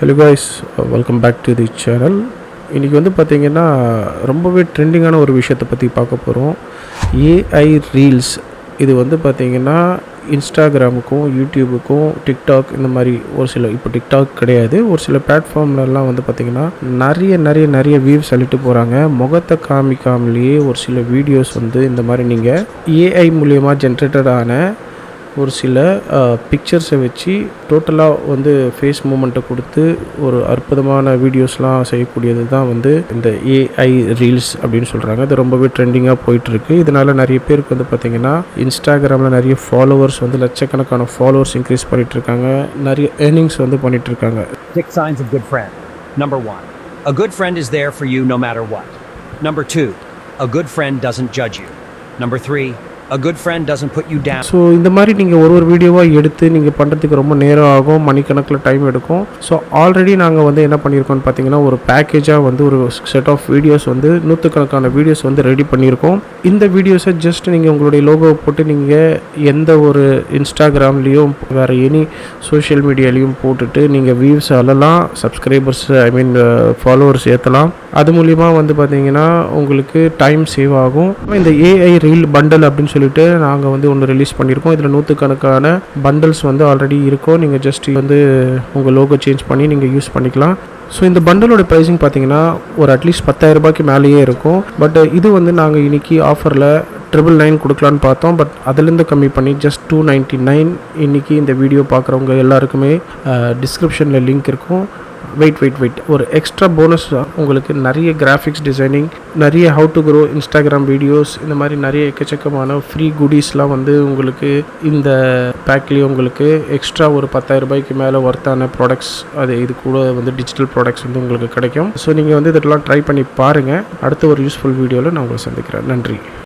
Hello guys, welcome back to the channel. இன்றைக்கி வந்து பார்த்திங்கன்னா ரொம்பவே ட்ரெண்டிங்கான ஒரு விஷயத்தை பற்றி பார்க்க போகிறோம். AI reels. இது வந்து பார்த்திங்கன்னா இன்ஸ்டாகிராமுக்கும் யூடியூபுக்கும் டிக்டாக் இந்த மாதிரி ஒரு சில, இப்போ டிக்டாக் கிடையாது, ஒரு சில பிளாட்ஃபார்ம்லலாம் வந்து பார்த்திங்கன்னா நிறைய வியூஸ் அள்ளிட்டு போகிறாங்க. முகத்தை காமிக்காமலேயே ஒரு சில வீடியோஸ் வந்து இந்த மாதிரி நீங்கள் ஏஐ மூலியமாக ஜென்ரேட்டடான ஒரு சில பிக்சர்ஸை வச்சு டோட்டலாக வந்து ஃபேஸ் மூமெண்ட்டை கொடுத்து ஒரு அற்புதமான வீடியோஸ்லாம் செய்யக்கூடியது தான் வந்து இந்த ஏஐ ரீல்ஸ் அப்படின்னு சொல்கிறாங்க. இது ரொம்பவே ட்ரெண்டிங்காக போயிட்டுருக்கு. இதனால் நிறைய பேருக்கு வந்து பார்த்திங்கன்னா இன்ஸ்டாகிராமில் நிறைய ஃபாலோவர்ஸ் வந்து லட்சக்கணக்கான ஃபாலோவர்ஸ் இன்க்ரீஸ் பண்ணிகிட்ருக்காங்க, நிறைய ஏர்னிங்ஸ் வந்து பண்ணிகிட்ருக்காங்க. 6 signs of good friend. Number 1, a good friend is there for you no matter what. Number 2, a good friend doesn't judge you. Number 3, a good friend doesn't put you down. So இந்த மாதிரி நீங்கள் ஒரு வீடியோவாக எடுத்து நீங்கள் பண்ணுறதுக்கு ரொம்ப நேரம் ஆகும், மணிக்கணக்கில் டைம் எடுக்கும். ஸோ ஆல்ரெடி நாங்கள் வந்து என்ன பண்ணியிருக்கோம்னு பார்த்தீங்கன்னா ஒரு பேக்கேஜாக வந்து ஒரு செட் ஆஃப் வீடியோஸ் வந்து நூற்றுக்கணக்கான வீடியோஸ் வந்து ரெடி பண்ணியிருக்கோம். இந்த வீடியோஸை ஜஸ்ட் நீங்கள் உங்களுடைய லோகோவை போட்டு நீங்கள் எந்த ஒரு இன்ஸ்டாகிராம்லேயும் வேறு எனி சோஷியல் மீடியாலையும் போட்டுட்டு நீங்கள் வியூஸ் அள்ளலாம், சப்ஸ்கிரைபர்ஸ் ஃபாலோவர்ஸ் ஏற்றலாம். அது மூலிமா வந்து பார்த்திங்கன்னா உங்களுக்கு டைம் சேவ் ஆகும். இந்த ஏஐ ரீல் பண்டல் அப்படின்னு சொல்லிட்டு நாங்கள் வந்து ஒன்று ரிலீஸ் பண்ணியிருக்கோம். இதில் நூற்றுக்கணக்கான பண்டல்ஸ் வந்து ஆல்ரெடி இருக்கும். நீங்கள் ஜஸ்ட் வந்து உங்கள் லோகோ சேஞ்ச் பண்ணி நீங்கள் யூஸ் பண்ணிக்கலாம். ஸோ இந்த பண்டலோட ப்ரைஸிங் பார்த்தீங்கன்னா ஒரு அட்லீஸ்ட் 10,000 ரூபாய்க்கு மேலேயே இருக்கும். பட் இது வந்து நாங்கள் இன்றைக்கி ஆஃபரில் 999 கொடுக்கலான்னு பார்த்தோம். பட் அதுலேருந்து கம்மி பண்ணி ஜஸ்ட் 299. இன்றைக்கி இந்த வீடியோ பார்க்குறவங்க எல்லாருக்குமே டிஸ்கிரிப்ஷனில் லிங்க் இருக்கும். வெயிட் ஒரு எக்ஸ்ட்ரா போனஸ் உங்களுக்கு நிறைய கிராஃபிக்ஸ் டிசைனிங், நிறைய how to grow Instagram videos, இந்த மாதிரி நிறைய எக்கச்சக்கமான ஃப்ரீ குடீஸ்லாம் வந்து உங்களுக்கு இந்த பேக்லேயே உங்களுக்கு எக்ஸ்ட்ரா ஒரு 10,000 ரூபாய்க்கு மேலே ஒர்த்தான ப்ராடக்ட்ஸ், அது இது கூட வந்து டிஜிட்டல் ப்ராடக்ட்ஸ் வந்து உங்களுக்கு கிடைக்கும். ஸோ நீங்கள் வந்து இதெல்லாம் ட்ரை பண்ணி பாருங்கள். அடுத்த ஒரு யூஸ்ஃபுல் வீடியோவில் நான் உங்களை சந்திக்கிறேன். நன்றி.